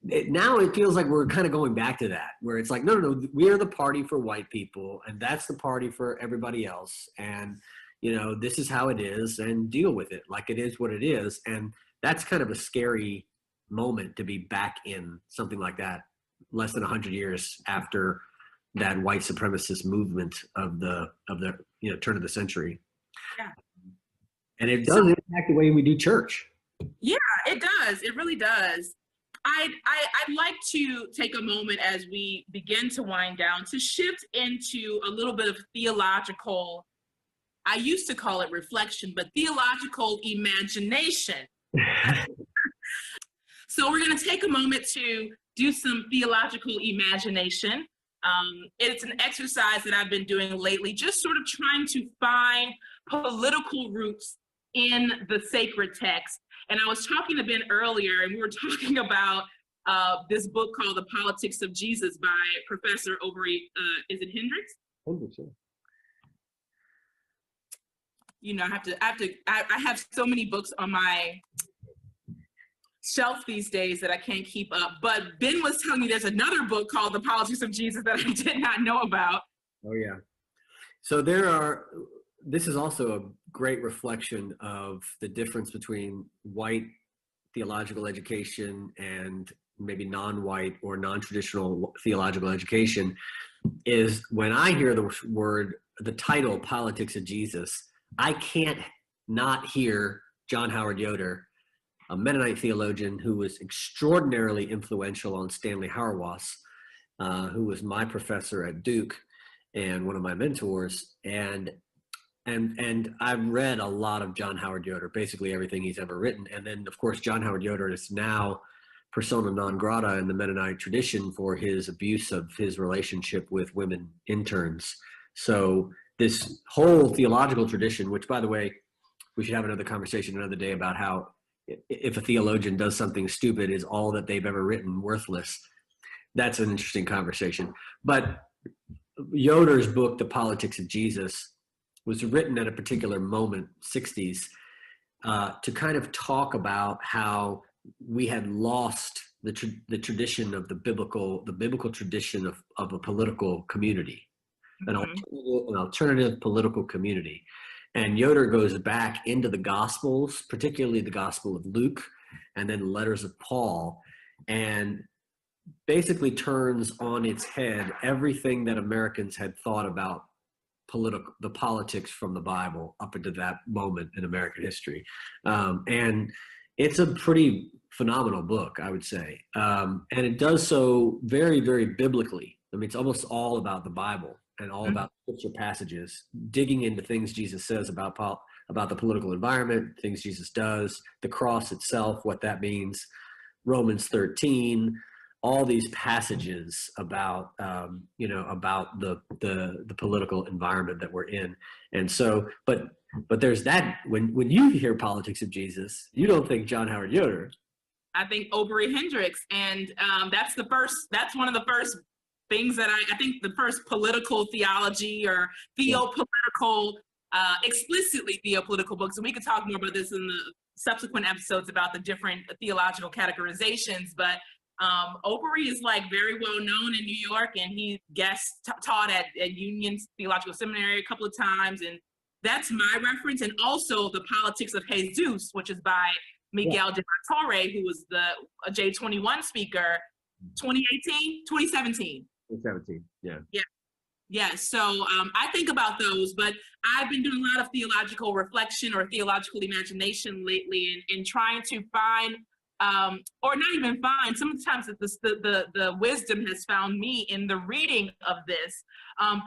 Now it feels like we're kind of going back to that, where it's like, no, we are the party for white people, and that's the party for everybody else, and this is how it is, and deal with it like it is what it is. And that's kind of a scary moment to be back in something like that, less than 100 years after that white supremacist movement of the turn of the century. Yeah. And it does impact the way we do church. Yeah, it does. It really does. I'd like to take a moment as we begin to wind down to shift into a little bit of theological, I used to call it reflection, but theological imagination. So we're going to take a moment to do some theological imagination. It's an exercise that I've been doing lately, just sort of trying to find political roots in the sacred text. And I was talking to Ben earlier, and we were talking about this book called The Politics of Jesus by Professor Overy, is it Hendricks? Hendricks, yeah. I have so many books on my shelf these days that I can't keep up. But Ben was telling me there's another book called The Politics of Jesus that I did not know about. Oh, yeah. So this is also a great reflection of the difference between white theological education and maybe non-white or non-traditional theological education, is when I hear the title Politics of Jesus, I can't not hear John Howard Yoder, a Mennonite theologian who was extraordinarily influential on Stanley Hauerwas, who was my professor at Duke and one of my mentors. And I've read a lot of John Howard Yoder, basically everything he's ever written. And then, of course, John Howard Yoder is now persona non grata in the Mennonite tradition for his abuse of his relationship with women interns. So this whole theological tradition, which, by the way, we should have another conversation another day about how if a theologian does something stupid, is all that they've ever written worthless? That's an interesting conversation. But Yoder's book, The Politics of Jesus, was written at a particular moment, 60s, to kind of talk about how we had lost the tradition of the biblical tradition of a political community, an alternative political community. And Yoder goes back into the Gospels, particularly the Gospel of Luke, and then the letters of Paul, and basically turns on its head everything that Americans had thought about the politics from the Bible up into that moment in American history. And it's a pretty phenomenal book, I would say. And it does so very, very biblically. I mean, it's almost all about the Bible and all about scripture passages, digging into things Jesus says about the political environment, things Jesus does, the cross itself, what that means, Romans 13, all these passages about about the political environment that we're in. And so, but there's that, when you hear politics of Jesus, you don't think John Howard Yoder. I think Aubrey Hendricks, and that's one of the first things that I think the first political theology or theopolitical, explicitly theopolitical books, and we could talk more about this in the subsequent episodes about the different theological categorizations, but Aubrey is like very well known in New York, and he taught at Union Theological Seminary a couple of times, and that's my reference. And also The Politics of Jesus, which is by Miguel de la Torre, who was the J21 speaker, 2017. Yeah. So I think about those, but I've been doing a lot of theological reflection or theological imagination lately, and trying to find, or not even find, sometimes the wisdom has found me in the reading of this,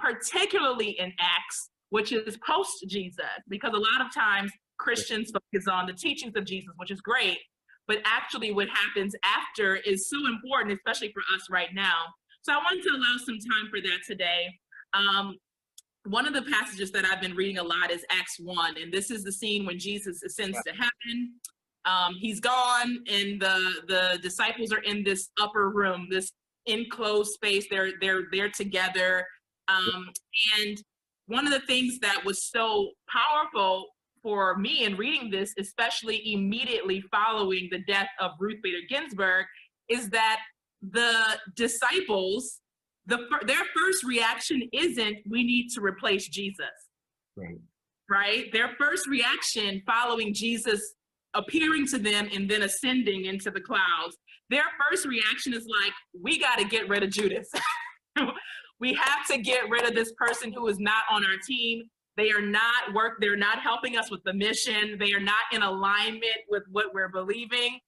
particularly in Acts, which is post-Jesus, because a lot of times Christians focus on the teachings of Jesus, which is great, but actually what happens after is so important, especially for us right now. So I wanted to allow some time for that today. One of the passages that I've been reading a lot is Acts 1, and this is the scene when Jesus ascends to heaven. He's gone, and the disciples are in this upper room, this enclosed space. They're there together. And one of the things that was so powerful for me in reading this, especially immediately following the death of Ruth Bader Ginsburg, is that the disciples, their first reaction isn't, we need to replace Jesus. Right? Their first reaction following Jesus appearing to them and then ascending into the clouds, their first reaction is like, we got to get rid of Judas. We have to get rid of this person who is not on our team. They're not helping us with the mission. They are not in alignment with what we're believing.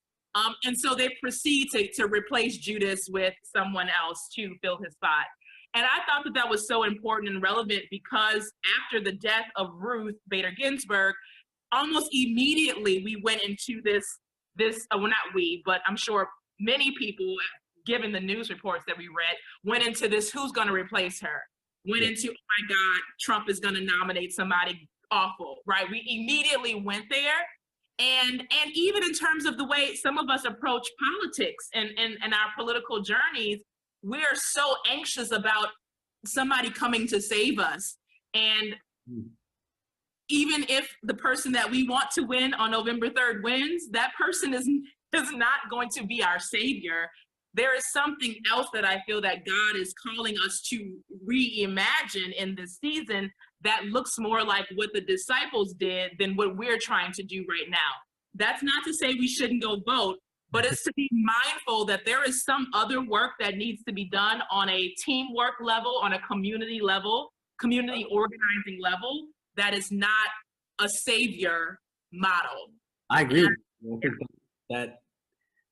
And so they proceed to replace Judas with someone else to fill his spot. And I thought that was so important and relevant, because after the death of Ruth Bader Ginsburg, almost immediately we went into this, well, not we, but I'm sure many people, given the news reports that we read, went into this, who's going to replace her? Went into, oh my God, Trump is going to nominate somebody awful, right? We immediately went there. And even in terms of the way some of us approach politics and our political journeys, we are so anxious about somebody coming to save us. And even if the person that we want to win on November 3rd wins, that person is not going to be our savior. There is something else that I feel that God is calling us to reimagine in this season that looks more like what the disciples did than what we're trying to do right now. That's not to say we shouldn't go vote, but it's to be mindful that there is some other work that needs to be done on a teamwork level, on a community level, community organizing level, that is not a savior model. I agree. I think that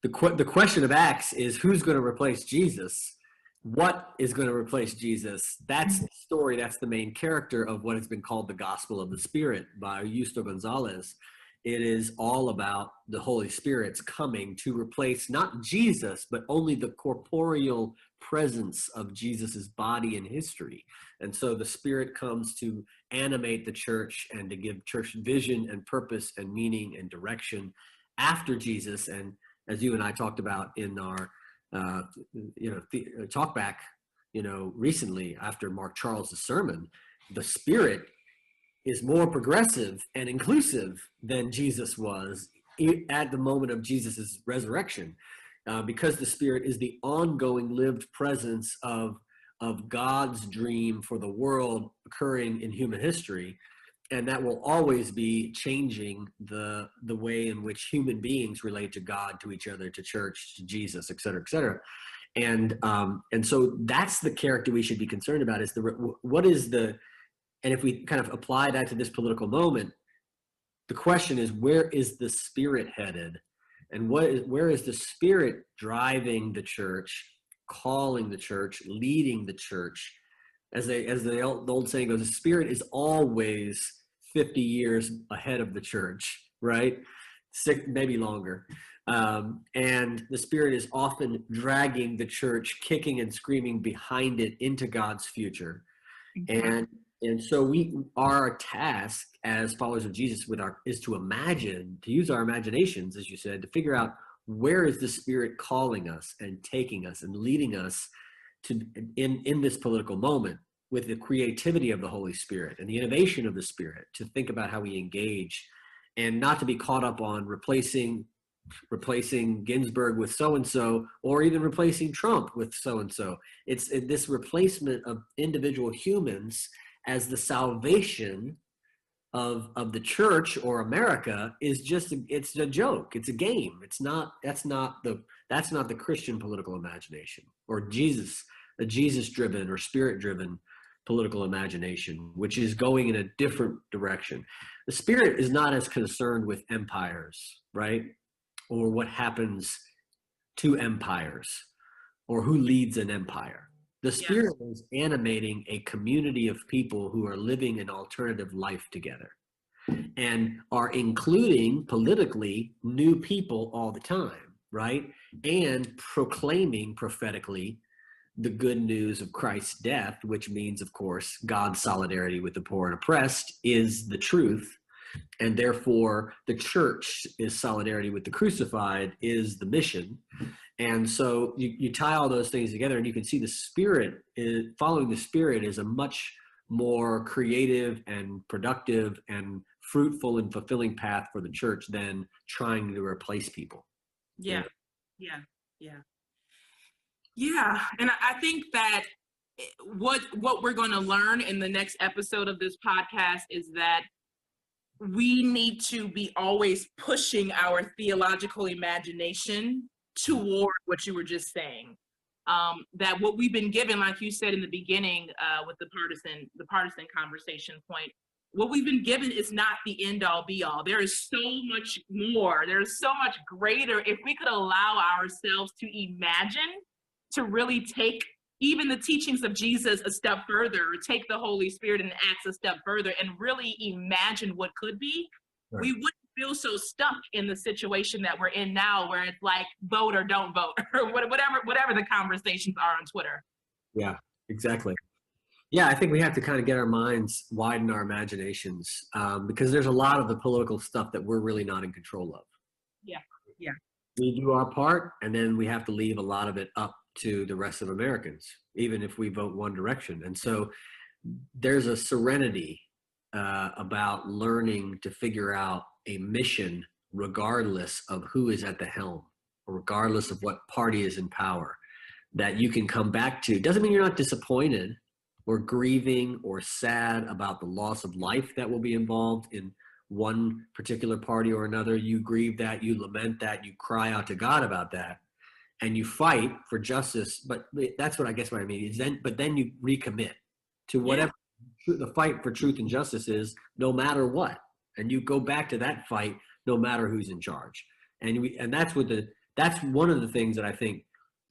the question of Acts is, who's going to replace Jesus? What is going to replace Jesus? That's the story. That's the main character of what has been called the Gospel of the Spirit by Justo Gonzalez. It is all about the Holy Spirit's coming to replace not Jesus, but only the corporeal presence of Jesus's body in history. And so the Spirit comes to animate the church and to give church vision and purpose and meaning and direction after Jesus. And as you and I talked about in our talk back, recently after Mark Charles' sermon, the Spirit is more progressive and inclusive than Jesus was at the moment of Jesus's resurrection, because the Spirit is the ongoing lived presence of God's dream for the world occurring in human history. And that will always be changing the way in which human beings relate to God, to each other, to church, to Jesus, et cetera, et cetera. And so that's the character we should be concerned about, is and if we kind of apply that to this political moment, the question is, where is the Spirit headed? And where is the Spirit driving the church calling the church, leading the church. As the old saying goes, the Spirit is always 50 years ahead of the church, right? Maybe longer. And the Spirit is often dragging the church, kicking and screaming behind it into God's future. And so our task as followers of Jesus is to imagine, to use our imaginations, as you said, to figure out where is the Spirit calling us and taking us and leading us to in this political moment, with the creativity of the Holy Spirit and the innovation of the Spirit, to think about how we engage, and not to be caught up on replacing Ginsburg with so-and-so, or even replacing Trump with so-and-so. It's this replacement of individual humans as the salvation of the church or America is just, it's a joke. It's a game. That's not the Christian political imagination, or a Jesus-driven or Spirit-driven political imagination, which is going in a different direction. The Spirit is not as concerned with empires, right? Or what happens to empires, or who leads an empire. The Spirit is animating a community of people who are living an alternative life together and are including politically new people all the time, right? And proclaiming prophetically the good news of Christ's death, which means, of course, God's solidarity with the poor and oppressed is the truth. And therefore, the church is solidarity with the crucified is the mission. And so you tie all those things together, and you can see the Spirit following the Spirit is a much more creative and productive and fruitful and fulfilling path for the church than trying to replace people. Yeah. And I think that what we're going to learn in the next episode of this podcast is that we need to be always pushing our theological imagination toward what you were just saying. That what we've been given, like you said in the beginning, with the partisan conversation point, what we've been given is not the end all be all. There is so much more. There is so much greater. If we could allow ourselves to imagine, to really take even the teachings of Jesus a step further, or take the Holy Spirit and Acts a step further, and really imagine what could be, right, we wouldn't feel so stuck in the situation that we're in now, where it's like vote or don't vote, or whatever the conversations are on Twitter. Yeah, exactly. Yeah, I think we have to kind of get our minds, widen our imaginations, because there's a lot of the political stuff that we're really not in control of. Yeah. We do our part, and then we have to leave a lot of it up to the rest of Americans, even if we vote one direction. And so there's a serenity about learning to figure out a mission regardless of who is at the helm, or regardless of what party is in power, that you can come back to. Doesn't mean you're not disappointed or grieving or sad about the loss of life that will be involved in one particular party or another. You grieve that, you lament that, you cry out to God about that, and you fight for justice. But that's what I mean is then you recommit to whatever the fight for truth and justice is, no matter what, and you go back to that fight no matter who's in charge. And that's one of the things that I think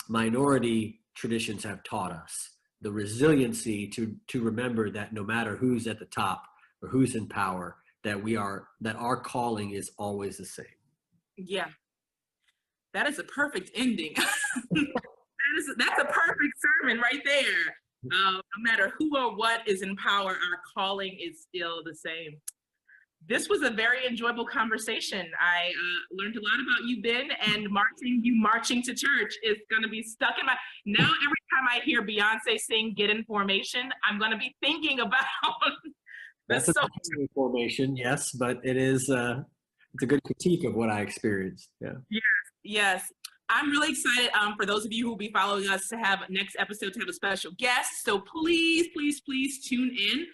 minority traditions have taught us, the resiliency to remember that no matter who's at the top or who's in power, that our calling is always the same. Yeah. That is a perfect ending. That's a perfect sermon right there. No matter who or what is in power, our calling is still the same. This was a very enjoyable conversation. I learned a lot about you, Ben, and marching to church is going to be stuck in my. Now, every time I hear Beyonce sing "Get in Formation," I'm going to be thinking about. That's a formation, yes, but it is. It's a good critique of what I experienced. Yeah. Yes. I'm really excited for those of you who will be following us to have next episode to have a special guest. So please tune in.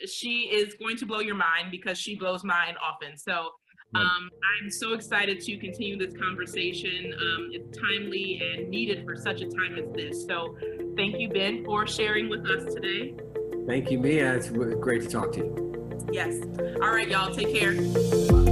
She is going to blow your mind because she blows mine often. So I'm so excited to continue this conversation. It's timely and needed for such a time as this. So thank you, Ben, for sharing with us today. Thank you, Mia. It's great to talk to you. Yes. All right, y'all. Take care.